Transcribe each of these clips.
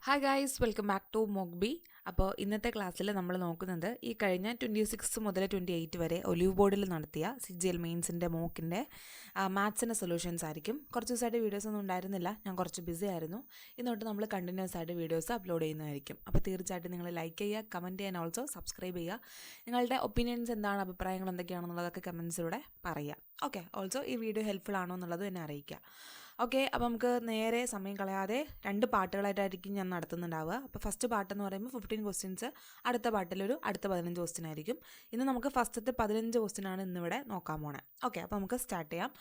Hi guys, welcome back to മോക്ബി. അപ്പോൾ ഇന്നത്തെ ക്ലാസ്സിൽ നമ്മൾ നോക്കുന്നത് ഈ കഴിഞ്ഞ 26 മുതൽ 28 വരെ ഒലിവ് ബോർഡിൽ നടത്തിയ CGL മെയിൻസിൻ്റെ മോക്കിൻ്റെ മാത്സിൻ്റെ സൊല്യൂഷൻസ് ആയിരിക്കും. കുറച്ച് ദിവസമായിട്ട് വീഡിയോസ് ഒന്നും ഉണ്ടായിരുന്നില്ല, ഞാൻ കുറച്ച് ബിസി ആയിരുന്നു. ഇന്നോട്ട് നമ്മൾ കണ്ടിന്യൂസ് ആയിട്ട് വീഡിയോസ് അപ്ലോഡ് ചെയ്യുന്നതായിരിക്കും. അപ്പോൾ തീർച്ചയായിട്ടും നിങ്ങൾ ലൈക്ക് ചെയ്യുക, കമൻറ്റ് ചെയ്യാൻ ഓൾസോ സബ്സ്ക്രൈബ് ചെയ്യുക. നിങ്ങളുടെ ഒപ്പീനിയൻസ് എന്താണ്, അഭിപ്രായങ്ങൾ എന്തൊക്കെയാണെന്നുള്ളതൊക്കെ കമൻസിലൂടെ പറയുക. ഓക്കെ, ഓൾസോ ഈ വീഡിയോ ഹെൽപ്ഫുൾ ആണോ എന്നുള്ളത് എന്നെ അറിയിക്കുക. ഓക്കെ, അപ്പോൾ നമുക്ക് നേരെ സമയം കളയാതെ 2 പാർട്ടുകളായിട്ടായിരിക്കും ഞാൻ നടത്തുന്നുണ്ടാവുക. അപ്പോൾ ഫസ്റ്റ് പാർട്ടെന്ന് പറയുമ്പോൾ 15 ക്വസ്റ്റ്യൻസ്, അടുത്ത പാർട്ടിലൊരു അടുത്ത 15 ക്വസ്റ്റ്യൻ ആയിരിക്കും. ഇന്ന് നമുക്ക് ഫസ്റ്റത്തെ 15 ക്വസ്റ്റ്യനാണ് ഇന്നിവിടെ നോക്കാൻ പോണേ. ഓക്കെ, അപ്പോൾ നമുക്ക് സ്റ്റാർട്ട് ചെയ്യാം.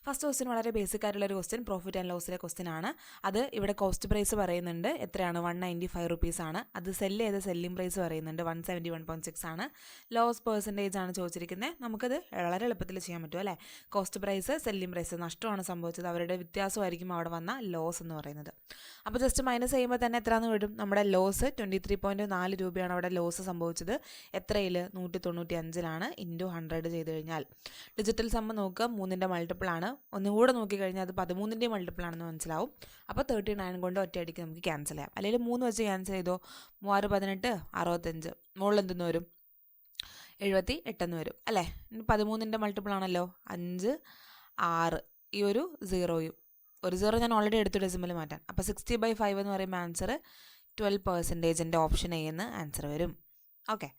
ഫസ്റ്റ് ക്വസ്റ്റ്യൻ വളരെ ബേസിക് ആയിട്ടുള്ളൊരു ക്വസ്റ്റ്യൻ, പ്രോഫിറ്റ് ആൻഡ് ലോസിലെ ക്വസ്റ്റ്യൻ ആണ്. അത് ഇവിടെ കോസ്റ്റ് പ്രൈസ് പറയുന്നുണ്ട് എത്രയാണ്, 195 റുപ്പീസാണ്. അത് സെല്ല് ചെയ്ത സെല്ലിംഗ് പ്രൈസ് പറയുന്നുണ്ട് 171.6 ആണ്. ലോസ് പെർസെൻറ്റേജ് ആണ് ചോദിച്ചിരിക്കുന്നത്. നമുക്കത് വളരെ എളുപ്പത്തിൽ ചെയ്യാൻ പറ്റും അല്ലേ. കോസ്റ്റ് പ്രൈസ്, സെല്ലിംഗ് പ്രൈസ്, നഷ്ടമാണ് സംഭവിച്ചത്, അവരുടെ വ്യത്യാസമായിരിക്കും അവിടെ വന്ന ലോസ് എന്ന് പറയുന്നത്. അപ്പോൾ ജസ്റ്റ് മൈനസ് ചെയ്യുമ്പോൾ തന്നെ എത്രയാണെന്ന് വിടും. നമ്മുടെ ലോസ് 23.4 രൂപയാണ് അവിടെ ലോസ് സംഭവിച്ചത്. എത്രയിൽ, 195 ഇൻറ്റു 100 ചെയ്ത് കഴിഞ്ഞാൽ ഡിജിറ്റൽ സമ്മ് നോക്കുക, 3ൻ്റെ മൾട്ടിപ്പിൾ ആണ്. ഒന്നുകൂടെ നോക്കിക്കഴിഞ്ഞാൽ അത് 13ൻ്റെ മൾട്ടിപ്പിൾ ആണെന്ന് മനസ്സിലാവും. അപ്പോൾ 39 കൊണ്ട് ഒറ്റയടിക്ക് നമുക്ക് ക്യാൻസൽ ചെയ്യാം. അല്ലെങ്കിൽ 3 വെച്ച് ക്യാൻസൽ ചെയ്തോ, 3 18 65, മുകളിൽ എന്തെന്ന് വരും, 78 എന്ന് വരും അല്ലേ. 13ൻ്റെ മൾട്ടിപ്പിൾ ആണല്ലോ, 5 6, ഈ ഒരു 0യും ഒരു 0 ഞാൻ ഓൾറെഡി എടുത്തു ഡെസിമൽ മാറ്റാൻ. അപ്പോൾ 60/5 എന്ന് പറയുമ്പോൾ ആൻസർ 12% ഓപ്ഷൻ എ എന്ന് ആൻസർ വരും. ഓക്കെ,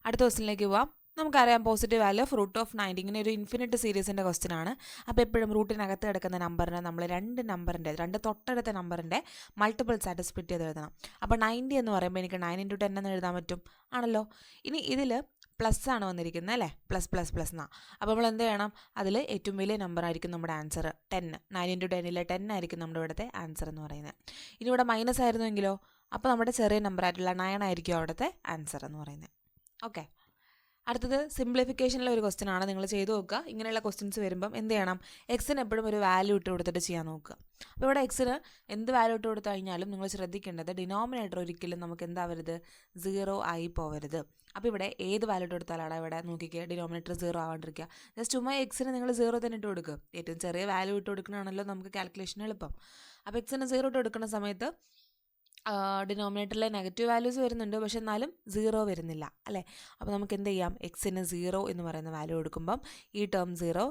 അടുത്ത ക്വസ്റ്റ്യനിലേക്ക് പോവാം. നമുക്കറിയാം positive value of root of 90, ഇങ്ങനെ ഒരു ഇൻഫിനിറ്റ് സീരീസിൻ്റെ ക്വസ്റ്റ്യൻ ആണ്. അപ്പോൾ എപ്പോഴും റൂട്ടിനകത്ത് കിടക്കുന്ന നമ്പറിനെ നമ്മൾ രണ്ട് തൊട്ടടുത്ത നമ്പറിൻ്റെ മൾട്ടിപ്പിൾസ് ആയിട്ട് സ്പ്ലിറ്റ് ചെയ്ത് എഴുതണം. അപ്പോൾ 90 എന്ന് പറയുമ്പോൾ എനിക്ക് 9 × 10 എന്ന് എഴുതാൻ പറ്റും ആണല്ലോ. ഇനി ഇതിൽ പ്ലസ് ആണ് വന്നിരിക്കുന്നത് അല്ലേ, പ്ലസ് എന്നാ. അപ്പോൾ നമ്മൾ എന്ത് ചെയ്യണം, അതിൽ ഏറ്റവും വലിയ നമ്പർ ആയിരിക്കും നമ്മുടെ ആൻസർ 10. 9 × 10 10 ആയിരിക്കും നമ്മുടെ ഇവിടുത്തെ ആൻസർ എന്ന് പറയുന്നത്. ഇനി ഇവിടെ മൈനസ് ആയിരുന്നുവെങ്കിലോ, അപ്പോൾ നമ്മുടെ ചെറിയ നമ്പർ ആയിട്ടുള്ള 9 ആയിരിക്കും അവിടുത്തെ ആൻസർ എന്ന് പറയുന്നത്. ഓക്കെ, അടുത്തത് സിംപ്ലിഫിക്കേഷനിലെ ഒരു ക്വസ്റ്റ്യൻ ആണ്. നിങ്ങൾ ചെയ്ത് നോക്കുക. ഇങ്ങനെയുള്ള ക്വസ്റ്റ്യൻസ് വരുമ്പം എന്ത് ചെയ്യണം, എക്സിന് എപ്പോഴും ഒരു വാല്യൂ ഇട്ട് കൊടുത്തിട്ട് ചെയ്യാൻ നോക്കുക. അപ്പോൾ ഇവിടെ എക്സിന് എന്ത് വാല്യൂ ഇട്ട് കൊടുത്തു കഴിഞ്ഞാലും നിങ്ങൾ ശ്രദ്ധിക്കേണ്ടത് ഡിനോമിനേറ്റർ ഒരിക്കലും നമുക്ക് എന്താവരുത്, 0 ആയി പോവരുത്. അപ്പോൾ ഇവിടെ ഏത് വാല്യൂ ഇട്ട് കൊടുത്താലാണ് ഇവിടെ നോക്കിക്കുക ഡിനോമിനേറ്റർ 0 ആവാണ്ടിരിക്കുക. ജസ്റ്റ് ചുമ്മാ എക്സിന് നിങ്ങൾ 0 തന്നെ ഇട്ട് കൊടുക്കുക. ഏറ്റവും ചെറിയ വാല്യൂ ഇട്ട് കൊടുക്കണമാണല്ലോ നമുക്ക് കാൽക്കുലേഷൻ എളുപ്പം. അപ്പോൾ എക്സിന് 0 ഇട്ട് കൊടുക്കുന്ന സമയത്ത് ഡിനോമിനേറ്ററിലെ നെഗറ്റീവ് വാല്യൂസ് വരുന്നുണ്ട്, പക്ഷെ എന്നാലും 0 വരുന്നില്ല അല്ലേ. അപ്പോൾ നമുക്ക് എന്ത് ചെയ്യാം, എക്സിന് 0 എന്ന് പറയുന്ന വാല്യൂ കൊടുക്കുമ്പം ഈ ടേം 0,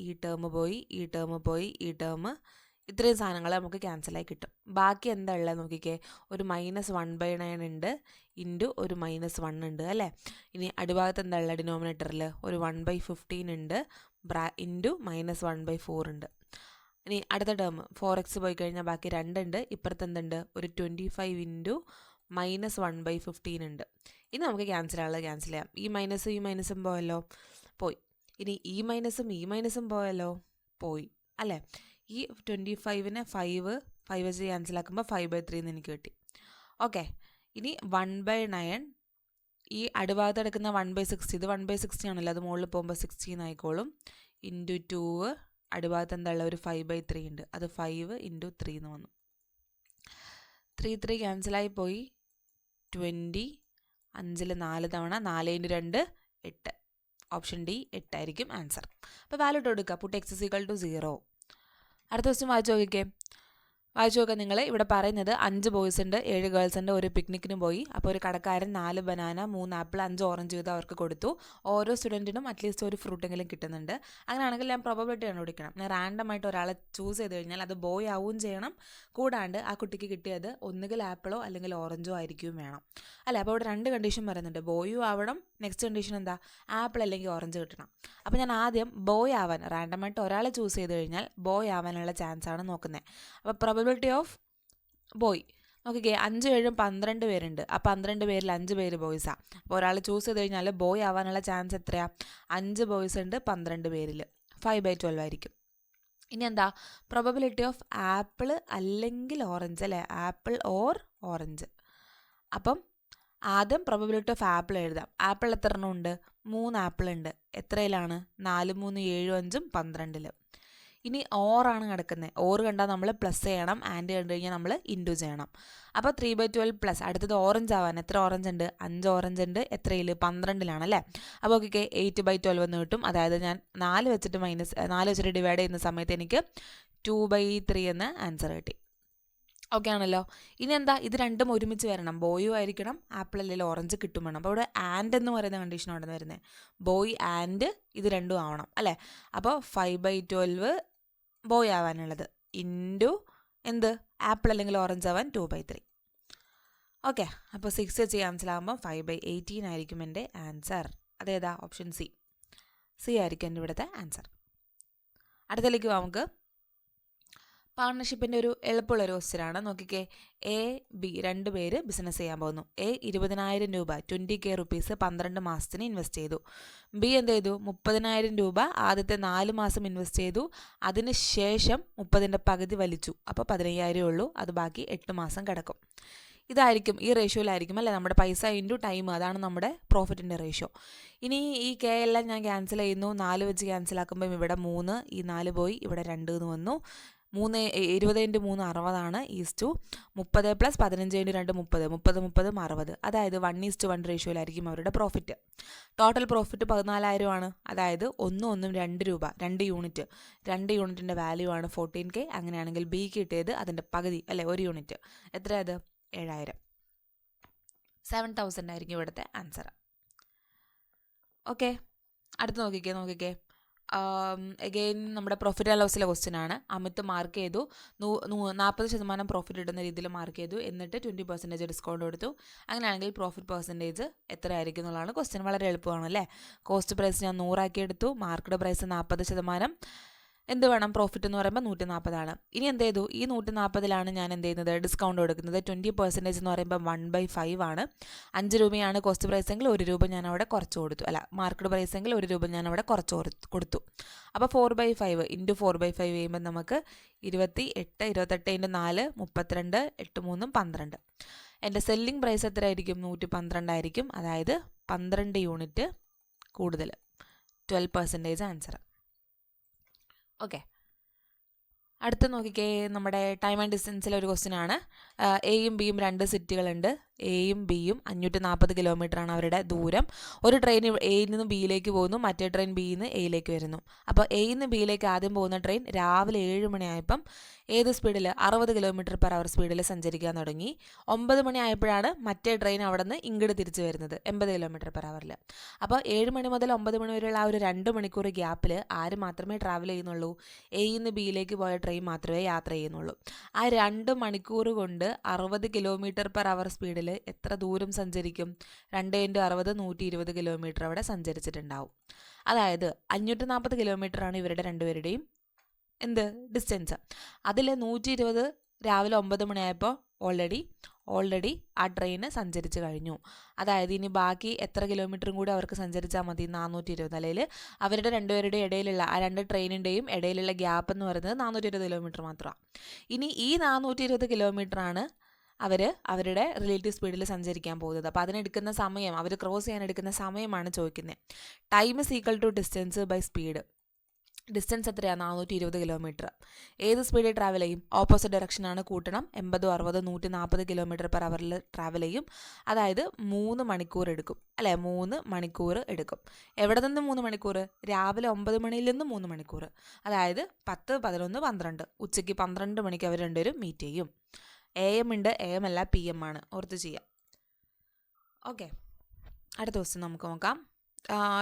ഈ ടേം പോയി, ഈ ടേം ഇത്രയും സാധനങ്ങൾ നമുക്ക് ക്യാൻസലായി കിട്ടും. ബാക്കി എന്താ ഉള്ളത് നോക്കിക്കേ, ഒരു -1/9 ഉണ്ട്, ഇൻറ്റു ഒരു -1 ഉണ്ട് അല്ലേ. ഇനി അടിഭാഗത്ത് എന്താ ഉള്ളത്, ഡിനോമിനേറ്ററിൽ ഒരു 1/15 ഉണ്ട്, ഇൻറ്റു -1/4 ഉണ്ട്. ഇനി അടുത്ത ടേം 4x പോയി കഴിഞ്ഞാൽ ബാക്കി 2 ഉണ്ട്, ഇപ്പുറത്ത് എന്തുണ്ട്, ഒരു 25 ഇൻറ്റു -1/15 ഉണ്ട്. ഇനി നമുക്ക് ക്യാൻസൽ ചെയ്യാം. ഈ മൈനസും പോയല്ലോ, പോയി. ഇനി ഈ മൈനസും പോയല്ലോ, പോയി അല്ലേ. ഈ 25നെ 5 വെച്ച് ക്യാൻസലാക്കുമ്പോൾ 5/3 എന്ന് എനിക്ക് കിട്ടി. ഓക്കെ, ഇനി 1/9, ഈ അടിഭാഗത്ത് എടുക്കുന്ന 1/60, ഇത് 1/60 ആണല്ലോ, അത് മുകളിൽ പോകുമ്പോൾ 16 ആയിക്കോളും, ഇൻറ്റു 2, അടിഭാഗത്ത് എന്താ ഉള്ള ഒരു 5/3 ഉണ്ട്, അത് 5 × 3 എന്ന് വന്നു. 3 ക്യാൻസലായി പോയി, 20, 5ൽ 4 തവണ, 4 × 2 8. ഓപ്ഷൻ ഡി 8 ആയിരിക്കും ആൻസർ. അപ്പോൾ വാല്യൂ ഇട്ട് കൊടുക്കുക, പുട്ട് x = 0. അടുത്ത ക്വസ്റ്റ്യൻ വായിച്ചു നോക്കുക നിങ്ങൾ. ഇവിടെ പറയുന്നത് 5 ബോയ്സ് ഉണ്ട്, 7 ഗേൾസ് ഉണ്ട്, ഒരു പിക്നിക്കിന് പോയി. അപ്പോൾ ഒരു കടക്കാരൻ 4 ബനാന, 3 ആപ്പിൾ, 5 ഓറഞ്ച് ചെയ്ത് അവർക്ക് കൊടുത്തു. ഓരോ സ്റ്റുഡൻറ്റിനും അറ്റ്ലീസ്റ്റ് ഒരു ഫ്രൂട്ടെങ്കിലും കിട്ടുന്നുണ്ട്. അങ്ങനെയാണെങ്കിൽ ഞാൻ പ്രോബബിലിറ്റി കണ്ടുപിടിക്കണം. ഞാൻ റാൻഡമായിട്ട് ഒരാളെ ചൂസ് ചെയ്ത് കഴിഞ്ഞാൽ അത് ബോയ് ആവുകയും ചെയ്യണം, കൂടാണ്ട് ആ കുട്ടിക്ക് കിട്ടിയത് ഒന്നുകിൽ ആപ്പിളോ അല്ലെങ്കിൽ ഓറഞ്ചോ ആയിരിക്കും വേണം അല്ലേ. അപ്പോൾ ഇവിടെ 2 കണ്ടീഷൻ പറയുന്നുണ്ട്, ബോയും ആവണം, നെക്സ്റ്റ് കണ്ടീഷൻ എന്താ, ആപ്പിൾ അല്ലെങ്കിൽ ഓറഞ്ച് കിട്ടണം. അപ്പോൾ ഞാൻ ആദ്യം ബോയ് ആവാൻ, റാൻഡമായിട്ട് ഒരാളെ ചൂസ് ചെയ്ത് കഴിഞ്ഞാൽ ബോയ് ആവാനുള്ള ചാൻസ് ആണ് നോക്കുന്നത്. അപ്പോൾ പ്രോബബിലിറ്റി ഓഫ് ബോയ് നോക്കിക്കേ, 5 7 12 പേരുണ്ട്. ആ 12 പേരിൽ 5 പേര് ബോയ്സാണ്. അപ്പോൾ ഒരാൾ ചൂസ് ചെയ്ത് കഴിഞ്ഞാൽ ബോയ് ആവാനുള്ള ചാൻസ് എത്രയാണ്, 5 ബോയ്സ് ഉണ്ട് 12 പേരിൽ, 5/12 ആയിരിക്കും. ഇനി എന്താ, പ്രോബബിലിറ്റി ഓഫ് ആപ്പിൾ അല്ലെങ്കിൽ ഓറഞ്ച് അല്ലേ, ആപ്പിൾ ഓർ ഓറഞ്ച്. അപ്പം ആദ്യം പ്രോബബിലിറ്റി ഓഫ് ആപ്പിൾ എഴുതാം. ആപ്പിൾ എത്ര എണ്ണം ഉണ്ട്, 3 ആപ്പിൾ ഉണ്ട്. എത്രയിലാണ്, 4 3 7 5 12. ഇനി ഓറാണ് കിടക്കുന്നത്. ഓറ് കണ്ടാൽ നമ്മൾ പ്ലസ് ചെയ്യണം, ആൻഡ് കണ്ടു കഴിഞ്ഞാൽ നമ്മൾ ഇൻറ്റു ചെയ്യണം. അപ്പോൾ 3/12 പ്ലസ് അടുത്തത് ഓറഞ്ച് ആവാൻ എത്ര ഓറഞ്ച് ഉണ്ട്, 5 ഓറഞ്ച് ഉണ്ട്. എത്രയിൽ, 12 അപ്പോൾ ഓക്കെ 8/12 എന്ന് കിട്ടും. അതായത് ഞാൻ 4 വെച്ചിട്ട് ഡിവൈഡ് ചെയ്യുന്ന സമയത്ത് എനിക്ക് 2/3 എന്ന് ആൻസർ കിട്ടി. ഓക്കെ ആണല്ലോ. ഇനി എന്താ, ഇത് രണ്ടും ഒരുമിച്ച് വരണം. ബോയും ആയിരിക്കണം, ആപ്പിൾ അല്ലെങ്കിൽ ഓറഞ്ച് കിട്ടും വേണം. അപ്പോൾ ഇവിടെ ആൻഡ് എന്ന് പറയുന്ന കണ്ടീഷൻ അവിടെ നിന്ന് വരുന്നത്. ബോയ് ആൻഡ് ഇത് രണ്ടും ആവണം അല്ലേ. അപ്പോൾ 5/12 ബോയ് ആവാനുള്ളത് ഇൻറ്റു എന്ത്, ആപ്പിൾ അല്ലെങ്കിൽ ഓറഞ്ച് ആവാൻ 2/3. ഓക്കെ, അപ്പോൾ 6 വെച്ച് ക്യാൻസൽ ആകുമ്പോൾ 5/18 ആയിരിക്കും എൻ്റെ ആൻസർ. അതേതാ, ഓപ്ഷൻ സി ആയിരിക്കും എൻ്റെ ഇവിടുത്തെ ആൻസർ. അടുത്തതിലേക്ക് നമുക്ക് പാർട്ണർഷിപ്പിൻ്റെ ഒരു എളുപ്പമുള്ളൊരു ക്വസ്റ്റ്യനാണ്. നോക്കിക്കേ, എ ബി 2 പേര് ബിസിനസ് ചെയ്യാൻ പോകുന്നു. എ 20,000 രൂപ 20K റുപ്പീസ് 12 മാസത്തിന് ഇൻവെസ്റ്റ് ചെയ്തു. ബി എന്ത് ചെയ്തു, 30,000 രൂപ ആദ്യത്തെ 4 മാസം ഇൻവെസ്റ്റ് ചെയ്തു. അതിന് ശേഷം 30ൻ്റെ പകുതി വലിച്ചു. അപ്പോൾ 15,000 ഉള്ളൂ, അത് ബാക്കി 8 മാസം കിടക്കും. ഇതായിരിക്കും, ഈ റേഷ്യോയിലായിരിക്കും അല്ലേ നമ്മുടെ പൈസ ഇൻറ്റു ടൈം, അതാണ് നമ്മുടെ പ്രോഫിറ്റിൻ്റെ റേഷ്യോ. ഇനി ഈ കെ എല്ലാം ഞാൻ ക്യാൻസൽ ചെയ്യുന്നു. 4 വെച്ച് ക്യാൻസൽ ആക്കുമ്പം ഇവിടെ 3, ഈ 4 പോയി, ഇവിടെ 2 എന്ന് വന്നു. 20 × 3 60 ഈസ്റ്റു 30 + 15 × 2 30 30 30 60. അതായത് 1:1 റേഷ്യോയിലായിരിക്കും അവരുടെ പ്രോഫിറ്റ്. ടോട്ടൽ പ്രോഫിറ്റ് 14,000 ആണ്. അതായത് 1 2 രൂപ, 2 യൂണിറ്റ്, 2 യൂണിറ്റിൻ്റെ വാല്യൂ ആണ് 14K. അങ്ങനെയാണെങ്കിൽ ബി കിട്ടിയത് അതിൻ്റെ പകുതി അല്ലേ, 1 യൂണിറ്റ്. എത്രയത്, 7,000. 7,000 ആയിരിക്കും ഇവിടുത്തെ ആൻസർ. ഓക്കെ, അടുത്ത് നോക്കിക്കേ. അഗെയിൻ നമ്മുടെ പ്രോഫിറ്റ് ആൻഡ് ലോസിലെ ക്വസ്റ്റ്യൻ ആണ്. അമിത് മാർക്ക് ചെയ്തു, 40% പ്രോഫിറ്റ് കിട്ടുന്ന രീതിയിൽ മാർക്ക് ചെയ്തു. എന്നിട്ട് 20% ഡിസ്കൗണ്ട് കൊടുത്തു. അങ്ങനെയാണെങ്കിൽ പ്രോഫിറ്റ് പെർസെൻറ്റേജ് എത്ര ആയിരിക്കും എന്നുള്ളതാണ് ക്വസ്റ്റ്യൻ. വളരെ എളുപ്പമാണ് അല്ലേ. കോസ്റ്റ് പ്രൈസ് ഞാൻ 100 ആക്കി എടുത്തു. Market price 40%. എന്ത് വേണം, പ്രോഫിറ്റ് എന്ന് പറയുമ്പോൾ 140 ആണ്. ഇനി എന്ത് ചെയ്തു, ഈ 140-ലാണ് ഞാൻ എന്ത് ചെയ്യുന്നത്, ഡിസ്കൗണ്ട് കൊടുക്കുന്നത്. 20% എന്ന് പറയുമ്പോൾ 1/5 ആണ്. 5 രൂപയാണ് കോസ്റ്റ് പ്രൈസ് എങ്കിൽ 1 രൂപ ഞാൻ അവിടെ കുറച്ച് കൊടുത്തു. അല്ല, മാർക്കറ്റ് പ്രൈസ് എങ്കിൽ 1 രൂപ ഞാൻ അവിടെ കുറച്ച് കൊടുത്തു. അപ്പോൾ 4/5 ഇൻറ്റു 4/5 ചെയ്യുമ്പോൾ നമുക്ക് 28 × 4 32 8 3 12. എൻ്റെ സെല്ലിംഗ് പ്രൈസ് എത്ര ആയിരിക്കും, 112 ആയിരിക്കും. അതായത് 12 യൂണിറ്റ് കൂടുതൽ, 12% ആൻസർ. ഓക്കെ, അടുത്ത് നോക്കിക്കേ, നമ്മുടെ ടൈം ആൻഡ് ഡിസ്റ്റൻസിലെ ഒരു ക്വസ്റ്റ്യൻ ആണ്. എയും ബിയും 2 സിറ്റികളുണ്ട്. എയും ബിയും 540 കിലോമീറ്ററാണ് അവരുടെ ദൂരം. ഒരു ട്രെയിൻ എയിൽ നിന്ന് ബിയിലേക്ക് പോകുന്നു, മറ്റേ ട്രെയിൻ ബിയിൽ നിന്ന് എയിലേക്ക് വരുന്നു. അപ്പോൾ എയിൽ നിന്ന് ബിയിലേക്ക് ആദ്യം പോകുന്ന ട്രെയിൻ രാവിലെ 7 മണിയായപ്പം ഏത് സ്പീഡിൽ, 60 km/h സ്പീഡിൽ സഞ്ചരിക്കാൻ തുടങ്ങി. 9 മണി ആയപ്പോഴാണ് മറ്റേ ട്രെയിൻ അവിടെ നിന്ന് ഇങ്ങോട്ട് തിരിച്ചു വരുന്നത് 80 km/h. അപ്പോൾ 7 മണി മുതൽ 9 മണി വരെയുള്ള ആ ഒരു 2 മണിക്കൂർ ഗ്യാപ്പിൽ ആര് മാത്രമേ ട്രാവൽ ചെയ്യുന്നുള്ളൂ, എയിൽ നിന്ന് ബിയിലേക്ക് പോയ ട്രെയിൻ മാത്രമേ യാത്ര ചെയ്യുന്നുള്ളൂ. ആ 2 മണിക്കൂർ കൊണ്ട് 60 km/h സ്പീഡിൽ എത്ര ദൂരം സഞ്ചരിക്കും, 2 × 60 120 കിലോമീറ്റർ അവിടെ സഞ്ചരിച്ചിട്ടുണ്ടാവും. അതായത് 540 കിലോമീറ്ററാണ് ഇവരുടെ രണ്ടുപേരുടെയും എന്ത് ഡിസ്റ്റൻസ്. അതിൽ 120 രാവിലെ 9 മണിയായപ്പോൾ ഓൾറെഡി ആ ട്രെയിന് സഞ്ചരിച്ച് കഴിഞ്ഞു. അതായത് ഇനി ബാക്കി എത്ര കിലോമീറ്ററും കൂടി അവർക്ക് സഞ്ചരിച്ചാൽ മതി, 420. അല്ലെങ്കിൽ അവരുടെ രണ്ടുപേരുടെ ഇടയിലുള്ള ആ 2 ട്രെയിനിൻ്റെയും ഇടയിലുള്ള ഗ്യാപ്പ് എന്ന് പറയുന്നത് 420 കിലോമീറ്റർ മാത്രമാണ്. ഇനി ഈ 420 കിലോമീറ്ററാണ് അവർ അവരുടെ റിലേറ്റീവ് സ്പീഡിൽ സഞ്ചരിക്കാൻ പോകുന്നത്. അപ്പോൾ അതിനെടുക്കുന്ന സമയം, അവർ ക്രോസ് ചെയ്യാൻ എടുക്കുന്ന സമയമാണ് ചോദിക്കുന്നത്. Time is equal to distance by speed. Distance എത്രയാണ്, 420 കിലോമീറ്റർ. ഏത് സ്പീഡിൽ ട്രാവൽ ചെയ്യും, ഓപ്പോസിറ്റ് ഡയറക്ഷനാണ് കൂട്ടണം. 80 60 140 km/h ട്രാവൽ ചെയ്യും. അതായത് 3 മണിക്കൂർ എടുക്കും അല്ലേ, 3 മണിക്കൂർ എടുക്കും. എവിടെ നിന്ന് 3 മണിക്കൂർ, രാവിലെ 9 മണിയിൽ നിന്ന് 3 മണിക്കൂർ. അതായത് 10 11 12 ഉച്ചയ്ക്ക് 12 മണിക്ക് അവർ രണ്ടുപേരും മീറ്റ് ചെയ്യും. AM ഉണ്ട്, AM അല്ല PM ആണ്, ഓർത്ത് ചെയ്യാം. ഓക്കെ, അടുത്ത ക്വസ്റ്റ്യൻ നമുക്ക് നോക്കാം.